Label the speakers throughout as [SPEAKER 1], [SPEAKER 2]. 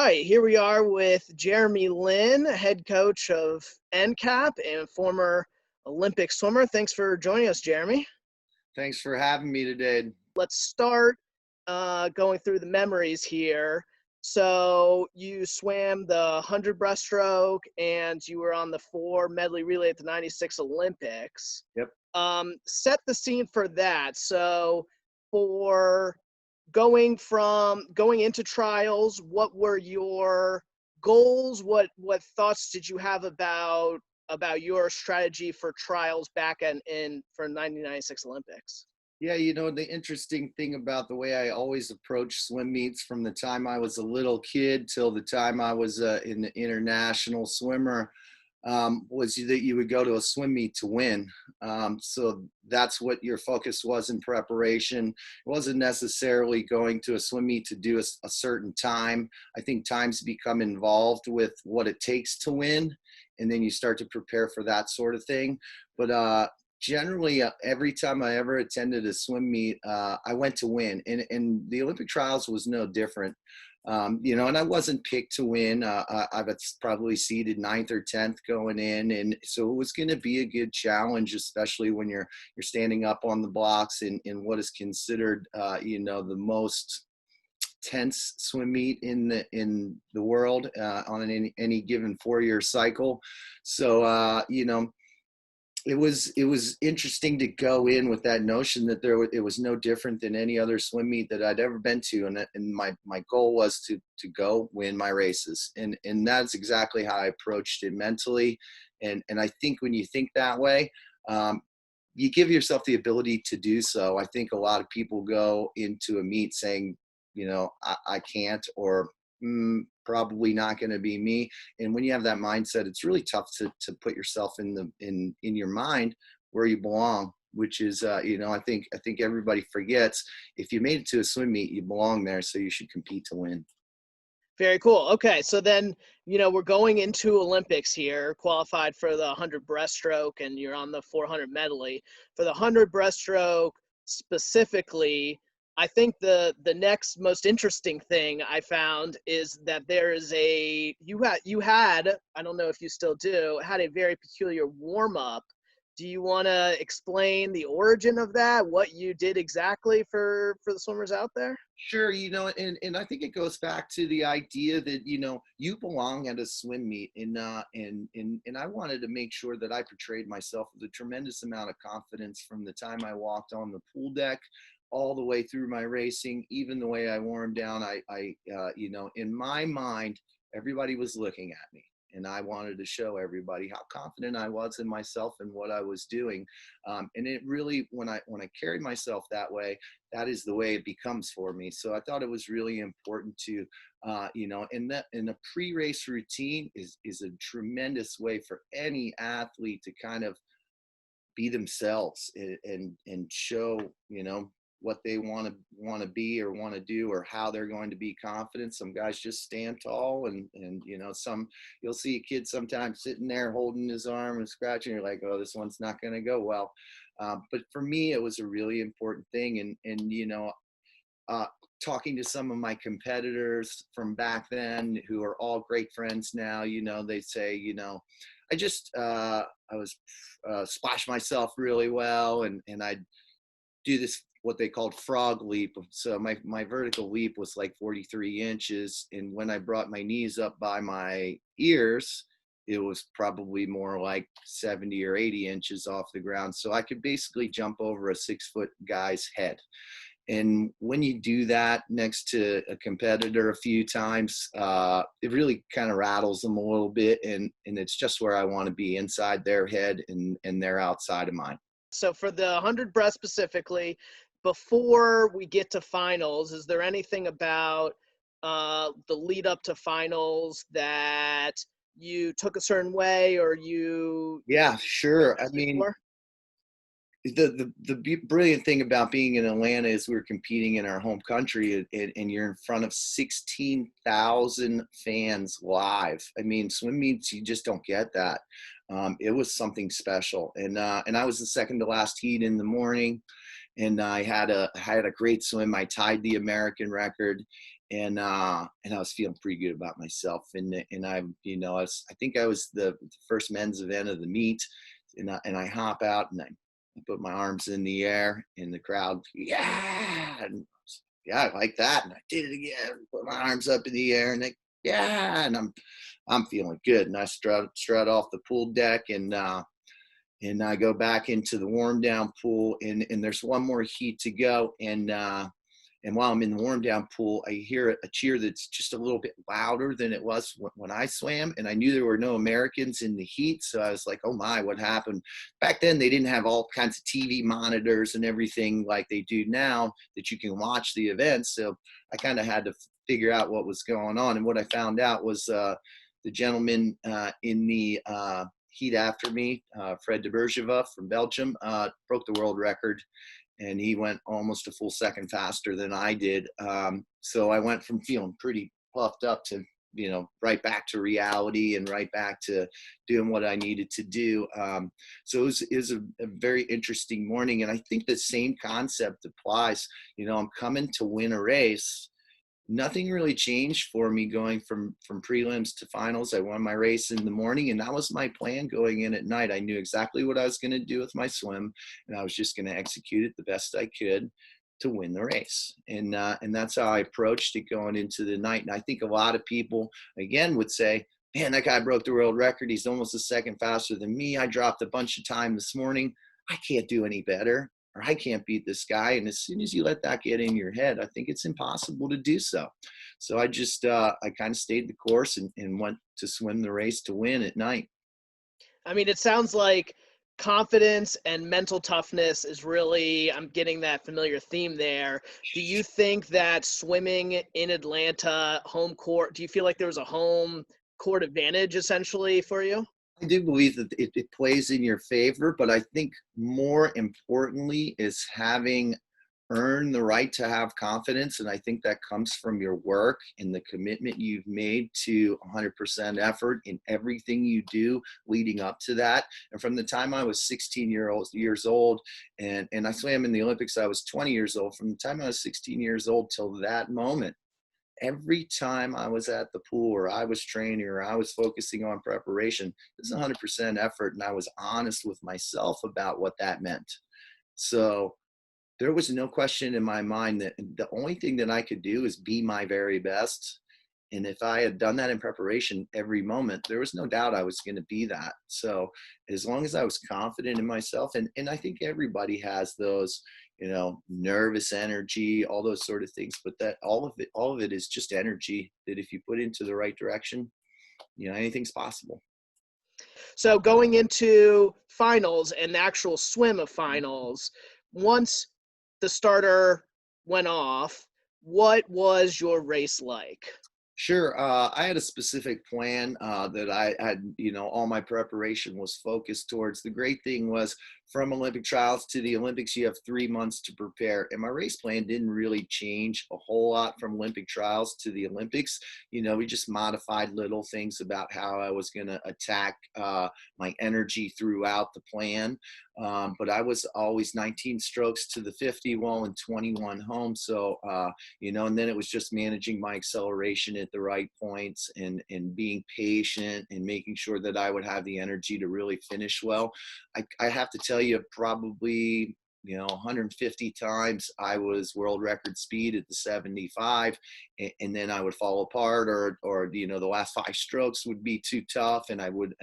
[SPEAKER 1] right, here we are with Jeremy Linn, head coach of NCAP and former Olympic swimmer. Thanks for joining us, Jeremy.
[SPEAKER 2] Thanks for having me today.
[SPEAKER 1] Let's start going through the memories here. So you swam the 100 breaststroke and you were on the 4 medley relay at the 96 Olympics.
[SPEAKER 2] Yep.
[SPEAKER 1] Set the scene for that. So for going into trials, what were your goals? What thoughts did you have about your strategy for trials back in for 1996 Olympics?
[SPEAKER 2] Yeah, the interesting thing about the way I always approach swim meets from the time I was a little kid till the time I was an international swimmer was that you would go to a swim meet to win. So that's what your focus was in preparation. It wasn't necessarily going to a swim meet to do a certain time. I think times become involved with what it takes to win, and then you start to prepare for that sort of thing. But generally, every time I ever attended a swim meet, I went to win, and the Olympic trials was no different. And I wasn't picked to win. I was probably seeded 9th or 10th going in, and so it was going to be a good challenge, especially when you're standing up on the blocks in what is considered, the most tense swim meet in the world on any given 4-year cycle. So it was interesting to go in with that notion that it was no different than any other swim meet that I'd ever been to, and my goal was to go win my races, and that's exactly how I approached it mentally, and I think when you think that way, you give yourself the ability to do so. I think a lot of people go into a meet saying, I can't, or probably not going to be me. And when you have that mindset, it's really tough to put yourself in your mind where you belong, which is, I think everybody forgets, if you made it to a swim meet, you belong there. So you should compete to win.
[SPEAKER 1] Very cool. Okay, so then, we're going into Olympics here, qualified for the 100 breaststroke, and you're on the 400 medley. For the 100 breaststroke specifically, I think the next most interesting thing I found is that there is you had, I don't know if you still do, had a very peculiar warm-up. Do you want to explain the origin of that, what you did exactly for the swimmers out there?
[SPEAKER 2] Sure, and I think it goes back to the idea that you belong at a swim meet, and I wanted to make sure that I portrayed myself with a tremendous amount of confidence from the time I walked on the pool deck all the way through my racing, even the way I warmed down. In my mind, everybody was looking at me, and I wanted to show everybody how confident I was in myself and what I was doing. And it really, when I carried myself that way, that is the way it becomes for me. So I thought it was really important to, in a pre-race routine is a tremendous way for any athlete to kind of be themselves and show, what they want to be or want to do, or how they're going to be confident. Some guys just stand tall, and some, you'll see a kid sometimes sitting there holding his arm and scratching. You're like, oh, this one's not going to go well. But for me, it was a really important thing. And talking to some of my competitors from back then, who are all great friends now, they say, I was splash myself really well, and I'd do this, what they called frog leap. So my vertical leap was like 43 inches. And when I brought my knees up by my ears, it was probably more like 70 or 80 inches off the ground. So I could basically jump over a 6-foot guy's head. And when you do that next to a competitor a few times, it really kind of rattles them a little bit. And it's just where I want to be, inside their head, and they're outside of mine.
[SPEAKER 1] So for the 100 breast specifically, before we get to finals, is there anything about the lead up to finals that you took a certain way, or you
[SPEAKER 2] Yeah, sure. I
[SPEAKER 1] adjusted
[SPEAKER 2] mean,
[SPEAKER 1] for?
[SPEAKER 2] the brilliant thing about being in Atlanta is we're competing in our home country, and you're in front of 16,000 fans live. I mean, swim meets, you just don't get that. It was something special, and I was the second to last heat in the morning, and I had a great swim. I tied the American record, and I was feeling pretty good about myself. And I, I think I was the first men's event of the meet, and I hop out and I put my arms in the air, and the crowd, yeah, and yeah, I like that, and I did it again, put my arms up in the air, and yeah, and I'm feeling good, and I strut off the pool deck, and I go back into the warm down pool, and there's one more heat to go, and while I'm in the warm down pool, I hear a cheer that's just a little bit louder than it was when I swam. And I knew there were no Americans in the heat. So I was like, oh my, what happened? Back then, they didn't have all kinds of TV monitors and everything like they do now that you can watch the events. So I kind of had to figure out what was going on. And what I found out was the gentleman in the heat after me, Fred de Bergeva from Belgium, broke the world record, and he went almost a full second faster than I did. So I went from feeling pretty puffed up to, right back to reality and right back to doing what I needed to do. So it was a very interesting morning. And I think the same concept applies. I'm coming to win a race. Nothing really changed for me going from prelims to finals. I won my race in the morning, and that was my plan going in at night. I knew exactly what I was going to do with my swim, and I was just going to execute it the best I could to win the race. And that's how I approached it going into the night. And I think a lot of people, again, would say, man, that guy broke the world record. He's almost a second faster than me. I dropped a bunch of time this morning. I can't do any better, or I can't beat this guy. And as soon as you let that get in your head, I think it's impossible to do so. So I just, I kind of stayed the course and went to swim the race to win at night.
[SPEAKER 1] I mean, it sounds like confidence and mental toughness is really, I'm getting that familiar theme there. Do you think that swimming in Atlanta, home court, do you feel like there was a home court advantage essentially for you?
[SPEAKER 2] I do believe that it plays in your favor, but I think more importantly is having earned the right to have confidence. And I think that comes from your work and the commitment you've made to 100% effort in everything you do leading up to that. And from the time I was 16 years old, and I swam in the Olympics, I was 20 years old. From the time I was 16 years old till that moment, every time I was at the pool or I was training or I was focusing on preparation, it was 100% effort. And I was honest with myself about what that meant. So there was no question in my mind that the only thing that I could do is be my very best. And if I had done that in preparation every moment, there was no doubt I was going to be that. So as long as I was confident in myself, and I think everybody has those, nervous energy, all those sort of things, but that all of it is just energy that if you put into the right direction, anything's possible.
[SPEAKER 1] So going into finals and the actual swim of finals, once the starter went off, what was your race like?
[SPEAKER 2] Sure. I had a specific plan that I had, all my preparation was focused towards. The great thing was from Olympic trials to the Olympics, you have 3 months to prepare. And my race plan didn't really change a whole lot from Olympic trials to the Olympics. We just modified little things about how I was going to attack my energy throughout the plan. But I was always 19 strokes to the 50 wall and 21 home. So, and then it was just managing my acceleration at the right points and being patient and making sure that I would have the energy to really finish well. I have to tell you, probably 150 times I was world record speed at the 75, and then I would fall apart, or the last 5 strokes would be too tough, and I would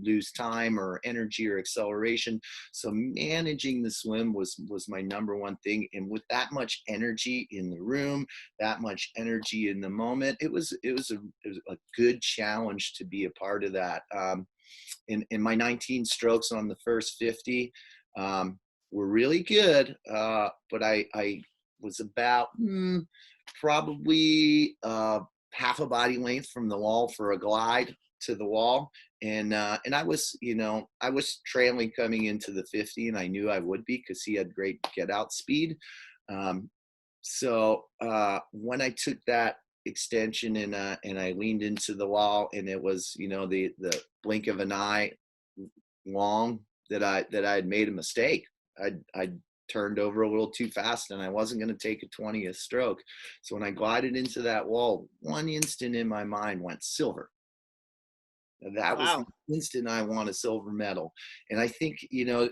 [SPEAKER 2] lose time or energy or acceleration. So managing the swim was my number one thing, and with that much energy in the room, that much energy in the moment, it was a good challenge to be a part of that. In my 19 strokes on the first 50. Were really good, but I was about probably half a body length from the wall for a glide to the wall, and I was I was trailing coming into the 50, and I knew I would be because he had great get out speed. So when I took that extension and I leaned into the wall, and it was the blink of an eye long that I had made a mistake. I turned over a little too fast, and I wasn't going to take a 20th stroke. So when I glided into that wall, one instant in my mind went silver. That was the
[SPEAKER 1] Wow.
[SPEAKER 2] instant I won a silver medal. And I think,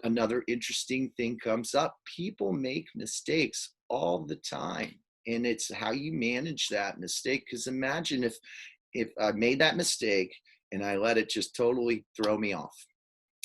[SPEAKER 2] another interesting thing comes up. People make mistakes all the time. And it's how you manage that mistake. Because imagine if I made that mistake and I let it just totally throw me off,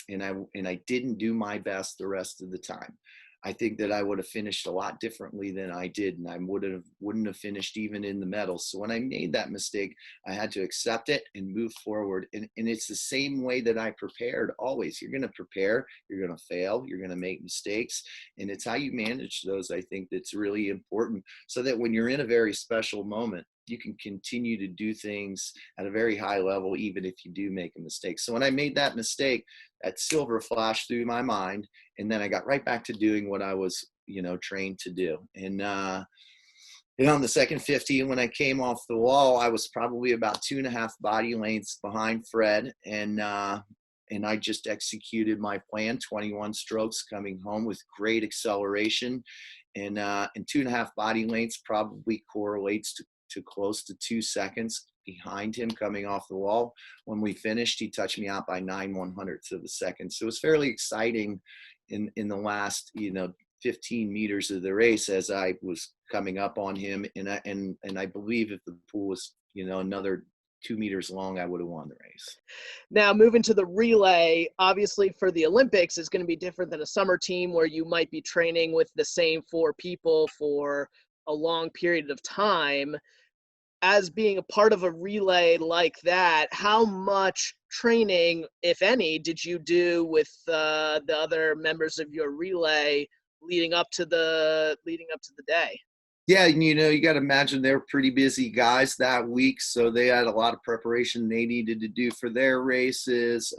[SPEAKER 2] and I didn't do my best the rest of the time. I think that I would have finished a lot differently than I did, and I wouldn't have finished even in the medals. So when I made that mistake, I had to accept it and move forward. And it's the same way that I prepared always. You're going to prepare, you're going to fail, you're going to make mistakes, and it's how you manage those, I think, that's really important, so that when you're in a very special moment, you can continue to do things at a very high level, even if you do make a mistake. So when I made that mistake, that silver flashed through my mind, and then I got right back to doing what I was, trained to do. And on the second 50, when I came off the wall, I was probably about 2.5 body lengths behind Fred, and I just executed my plan, 21 strokes coming home with great acceleration, and 2.5 body lengths probably correlates to close to 2 seconds behind him coming off the wall. When we finished, he touched me out by 9/100ths of a second. So it was fairly exciting in the last 15 meters of the race as I was coming up on him, and I believe if the pool was another 2 meters long, I would have won the race.
[SPEAKER 1] Now, moving to the relay, obviously for the Olympics is going to be different than a summer team where you might be training with the same 4 people for a long period of time. As being a part of a relay like that, how much training, if any, did you do with the other members of your relay leading up to the day?
[SPEAKER 2] Yeah, and you got to imagine they're pretty busy guys that week, so they had a lot of preparation they needed to do for their races.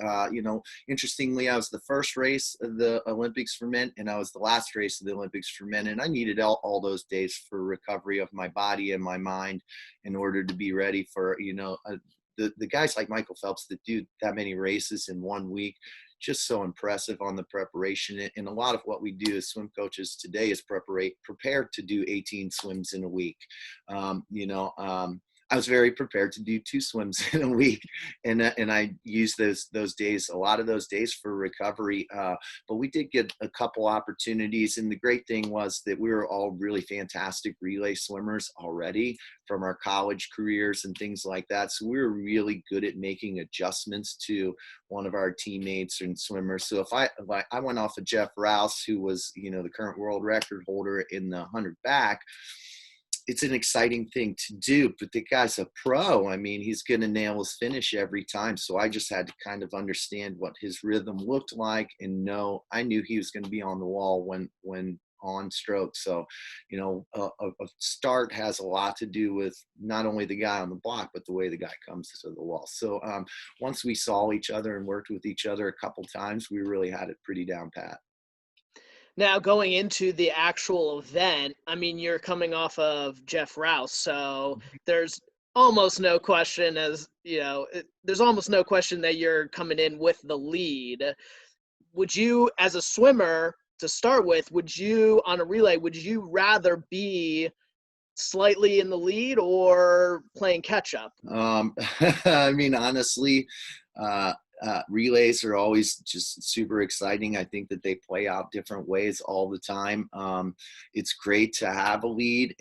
[SPEAKER 2] Interestingly, I was the first race of the Olympics for men, and I was the last race of the Olympics for men, and I needed all those days for recovery of my body and my mind in order to be ready for the guys like Michael Phelps that do that many races in 1 week. Just so impressive on the preparation. And a lot of what we do as swim coaches today is prepare to do 18 swims in a week. I was very prepared to do 2 swims in a week, and I use those days, a lot of those days, for recovery. But we did get a couple opportunities, and the great thing was that we were all really fantastic relay swimmers already from our college careers and things like that. So we were really good at making adjustments to one of our teammates and swimmers. So if I went off of Jeff Rouse, who was the current world record holder in the 100 back, it's an exciting thing to do, but the guy's a pro. I mean, he's going to nail his finish every time. So I just had to kind of understand what his rhythm looked like, and I knew he was going to be on the wall when on stroke. So, a start has a lot to do with not only the guy on the block, but the way the guy comes to the wall. So once we saw each other and worked with each other a couple times, we really had it pretty down pat.
[SPEAKER 1] Now, going into the actual event, I mean, you're coming off of Jeff Rouse, so there's almost no question there's almost no question that you're coming in with the lead. Would you, as a swimmer to start with, on a relay, would you rather be slightly in the lead or playing catch up?
[SPEAKER 2] I mean, honestly, relays are always just super exciting. I think that they play out different ways all the time. It's great to have a lead,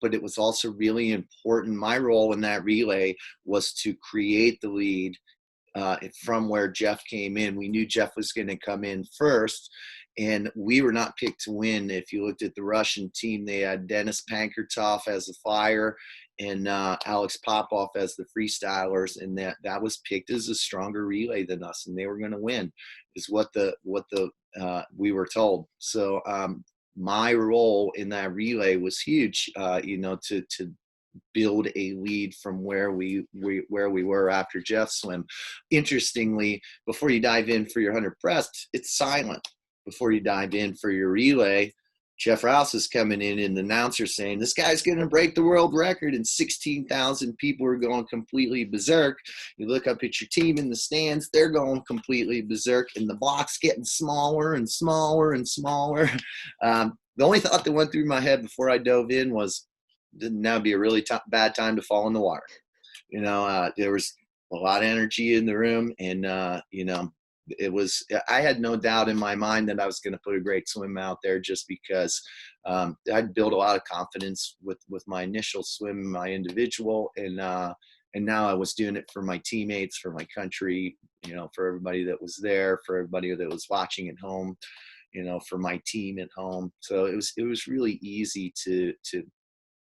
[SPEAKER 2] but it was also really important. My role in that relay was to create the lead from where Jeff came in. We knew Jeff was going to come in first, and we were not picked to win. If you looked at the Russian team, they had Denis Pankrotov as the flyer and Alex Popov as the freestylers, and that was picked as a stronger relay than us, and they were going to win, is what we were told. So my role in that relay was huge, to build a lead from where we were after Jeff's swim. Interestingly, before you dive in for your 100 breast, it's silent. Before you dive in for your relay, Jeff Rouse is coming in and the announcer saying, this guy's going to break the world record, and 16,000 people are going completely berserk. You look up at your team in the stands, they're going completely berserk, and the block's getting smaller and smaller and smaller. The only thought that went through my head before I dove in was, didn't now be a really bad time to fall in the water. There was a lot of energy in the room, and I had no doubt in my mind that I was going to put a great swim out there, just because I'd built a lot of confidence with my initial swim, my individual, and now I was doing it for my teammates, for my country, for everybody that was there, for everybody that was watching at home, for my team at home. So it was really easy to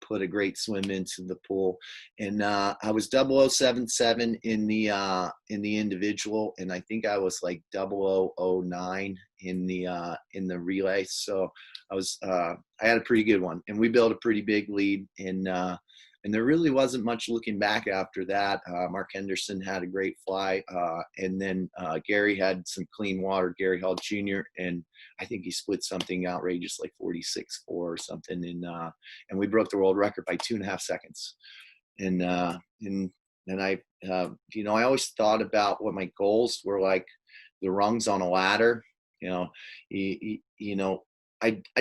[SPEAKER 2] put a great swim into the pool. And I was 0077 in the individual, and I think I was like 0009 in the relay. So I had a pretty good one, and we built a pretty big lead, and there really wasn't much looking back after that. Mark Henderson had a great fly, and then Gary had some clean water, Gary Hall Jr., and I think he split something outrageous like 46.4 or something, and we broke the world record by 2.5 seconds. And I I always thought about what my goals were, like the rungs on a ladder. I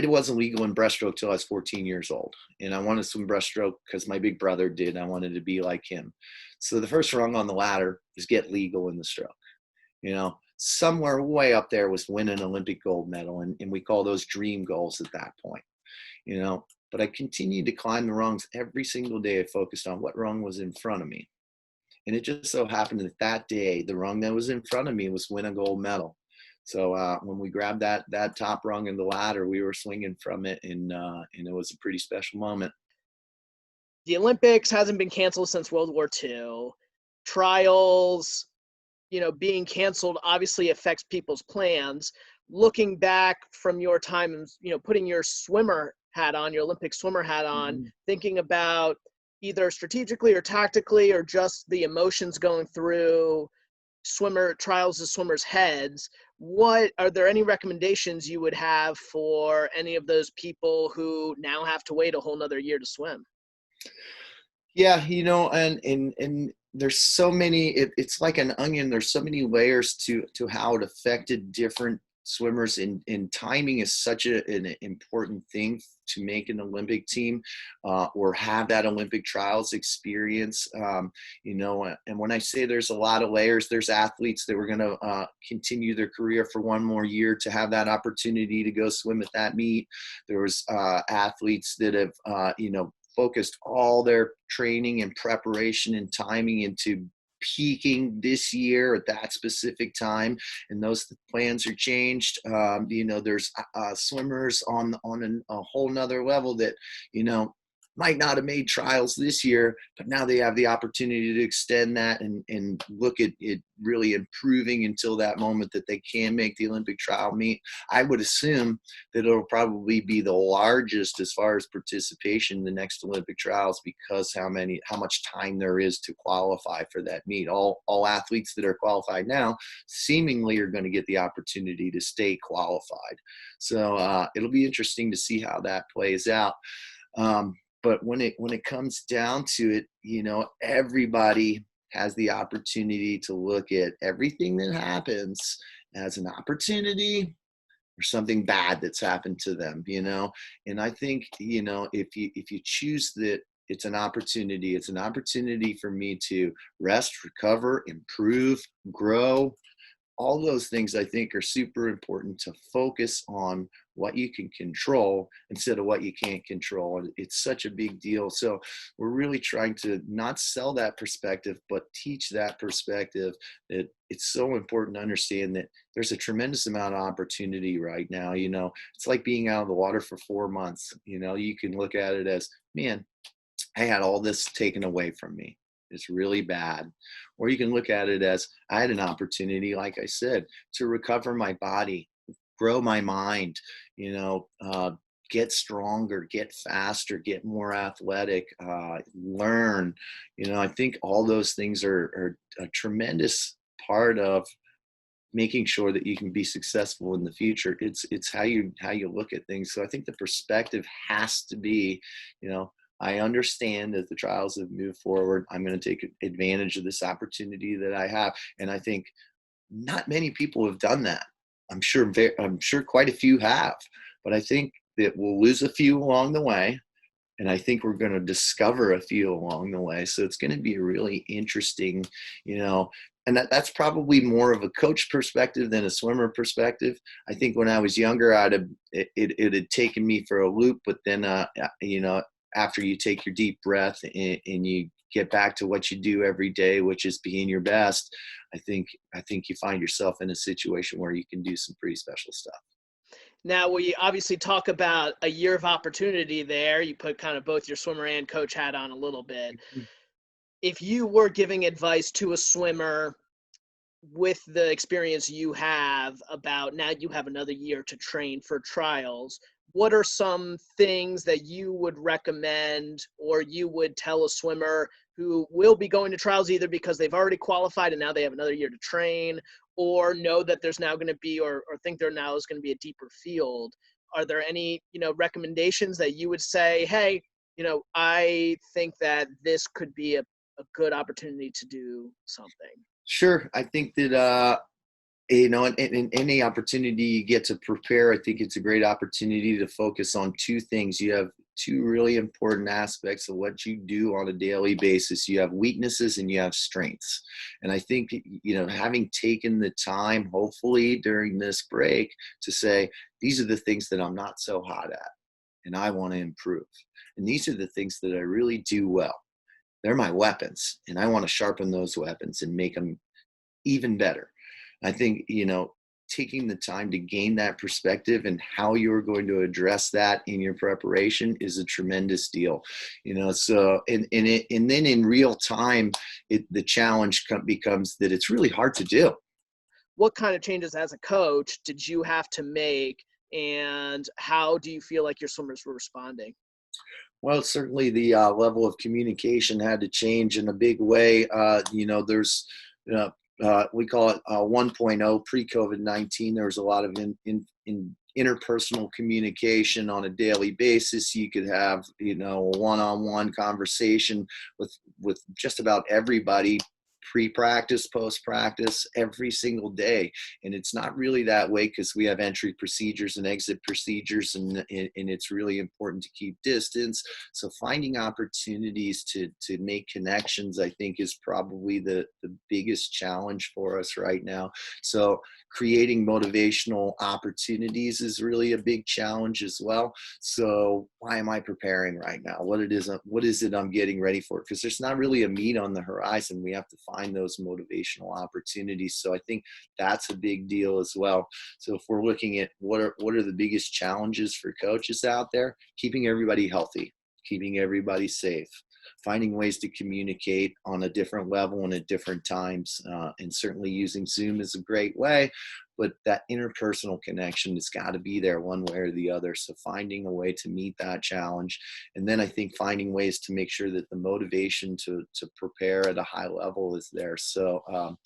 [SPEAKER 2] wasn't legal in breaststroke till I was 14 years old, and I wanted to swim breaststroke because my big brother did. I wanted to be like him. So the first rung on the ladder is get legal in the stroke. Somewhere way up there was win an Olympic gold medal, and we call those dream goals at that point. But I continued to climb the rungs every single day. I focused on what rung was in front of me, and it just so happened that day, the rung that was in front of me was win a gold medal. So when we grabbed that top rung in the ladder, we were swinging from it, and it was a pretty special moment.
[SPEAKER 1] The Olympics hasn't been canceled since World War II. Trials, being canceled obviously affects people's plans. Looking back from your time, putting your swimmer hat on, your Olympic swimmer hat on, thinking about either strategically or tactically, or just the emotions going through trials of swimmers' heads, are there any recommendations you would have for any of those people who now have to wait a whole nother year to swim?
[SPEAKER 2] Yeah, and there's so many, it's like an onion. There's so many layers to how it affected different swimmers, and timing is such an important thing to make an Olympic team, or have that Olympic trials experience. And when I say there's a lot of layers, there's athletes that were going to continue their career for one more year to have that opportunity to go swim at that meet. There was athletes that have focused all their training and preparation and timing into peaking this year at that specific time, and those plans are changed. There's swimmers on a whole nother level that might not have made trials this year, but now they have the opportunity to extend that and look at it really improving until that moment that they can make the Olympic trial meet. I would assume that it'll probably be the largest as far as participation in the next Olympic trials, because how much time there is to qualify for that meet. All athletes that are qualified now seemingly are going to get the opportunity to stay qualified. So it'll be interesting to see how that plays out. But when it comes down to it, everybody has the opportunity to look at everything that happens as an opportunity or something bad that's happened to them, And I think, if you choose that it's an opportunity, it's an opportunity for me to rest, recover, improve, grow. All those things I think are super important, to focus on what you can control instead of what you can't control. And it's such a big deal. So we're really trying to not sell that perspective, but teach that perspective, that it's so important to understand that there's a tremendous amount of opportunity right now. It's like being out of the water for 4 months. You can look at it as, man, I had all this taken away from me. It's really bad. Or you can look at it as, I had an opportunity, like I said, to recover my body, grow my mind, get stronger, get faster, get more athletic, learn. I think all those things are a tremendous part of making sure that you can be successful in the future. It's how you look at things. So I think the perspective has to be, you know, I understand that the trials have moved forward. I'm going to take advantage of this opportunity that I have. And I think not many people have done that. I'm sure quite a few have, but I think that we'll lose a few along the way. And I think we're going to discover a few along the way. So it's going to be a really interesting, you know, and that's probably more of a coach perspective than a swimmer perspective. I think when I was younger, it had taken me for a loop, but then, you know, after you take your deep breath and you get back to what you do every day, which is being your best, I think you find yourself in a situation where you can do some pretty special stuff.
[SPEAKER 1] Now, we obviously talk about a year of opportunity there. You put kind of both your swimmer and coach hat on a little bit. If you were giving advice to a swimmer with the experience you have about now you have another year to train for trials, what are some things that you would recommend or you would tell a swimmer who will be going to trials either because they've already qualified and now they have another year to train, or know that there's now going to be or think there now is going to be a deeper field? Are there any, you know, recommendations that you would say, hey, you know, I think that this could be a good opportunity to do something?
[SPEAKER 2] Sure. I think that, you know, in any opportunity you get to prepare, I think it's a great opportunity to focus on two things. You have two really important aspects of what you do on a daily basis. You have weaknesses and you have strengths. And I think, you know, having taken the time, hopefully during this break, to say, these are the things that I'm not so hot at and I want to improve. And these are the things that I really do well. They're my weapons, and I want to sharpen those weapons and make them even better. I think, you know, taking the time to gain that perspective and how you're going to address that in your preparation is a tremendous deal. You know, so and then in real time, the challenge becomes that it's really hard to do.
[SPEAKER 1] What kind of changes as a coach did you have to make, and how do you feel like your swimmers were responding?
[SPEAKER 2] Well, certainly the level of communication had to change in a big way. You know, there's, uh, we call it 1.0 pre-COVID-19. There was a lot of in interpersonal communication on a daily basis. You could have, you know, a one-on-one conversation with just about everybody, pre-practice, post-practice, every single day. And it's not really that way because we have entry procedures and exit procedures, and it's really important to keep distance. So finding opportunities to make connections, I think, is probably the biggest challenge for us right now. So creating motivational opportunities is really a big challenge as well. So why am I preparing right now? What is it I'm getting ready for? Because there's not really a meet on the horizon. We have to find those motivational opportunities. So I think that's a big deal as well. So if we're looking at what are the biggest challenges for coaches out there, keeping everybody healthy, keeping everybody safe, finding ways to communicate on a different level and at different times. And certainly using Zoom is a great way, but that interpersonal connection has got to be there one way or the other. So finding a way to meet that challenge. And then I think finding ways to make sure that the motivation to prepare at a high level is there. So,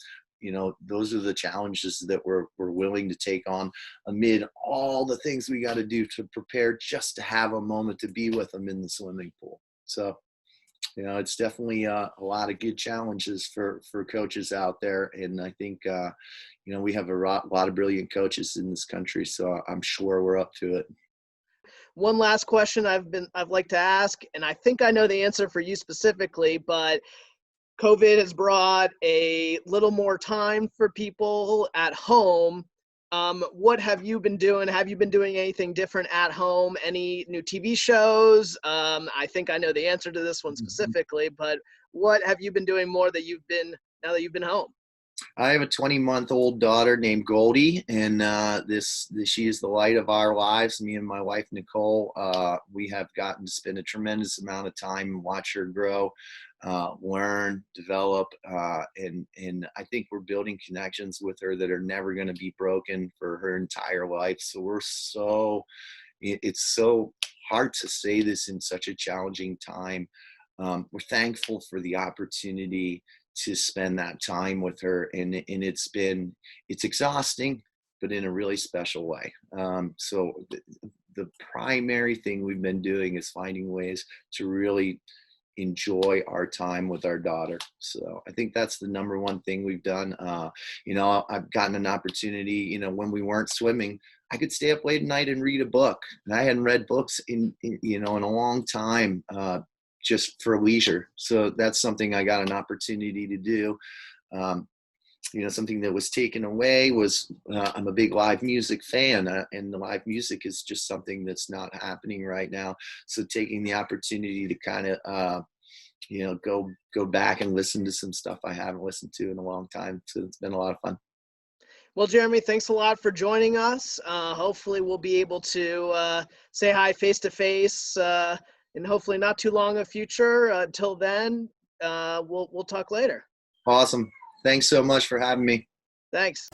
[SPEAKER 2] you know, those are the challenges that we're willing to take on amid all the things we got to do to prepare just to have a moment to be with them in the swimming pool. So, you know, it's definitely a lot of good challenges for coaches out there. And I think, you know, we have a lot of brilliant coaches in this country, so I'm sure we're up to it.
[SPEAKER 1] One last question I've liked to ask, and I think I know the answer for you specifically, but COVID has brought a little more time for people at home. What have you been doing? Have you been doing anything different at home? Any new TV shows? I think I know the answer to this one specifically, but what have you been doing more that now that you've been home?
[SPEAKER 2] I have a 20-month-old daughter named Goldie, and she is the light of our lives. Me and my wife Nicole, we have gotten to spend a tremendous amount of time and watch her grow, learn, develop, and I think we're building connections with her that are never going to be broken for her entire life. So it's so hard to say this in such a challenging time. We're thankful for the opportunity to spend that time with her, and it's exhausting, but in a really special way. So the primary thing we've been doing is finding ways to really enjoy our time with our daughter. So I think that's the number one thing we've done. I've gotten an opportunity, when we weren't swimming, I could stay up late at night and read a book. And I hadn't read books in a long time, just for leisure. So that's something I got an opportunity to do. Something that was taken away was, I'm a big live music fan, and the live music is just something that's not happening right now. So taking the opportunity to kind of, go back and listen to some stuff I haven't listened to in a long time. So it's been a lot of fun.
[SPEAKER 1] Well, Jeremy, thanks a lot for joining us. Hopefully we'll be able to say hi face to face, and hopefully not too long a future. Until then, we'll talk later.
[SPEAKER 2] Awesome. Thanks so much for having me.
[SPEAKER 1] Thanks.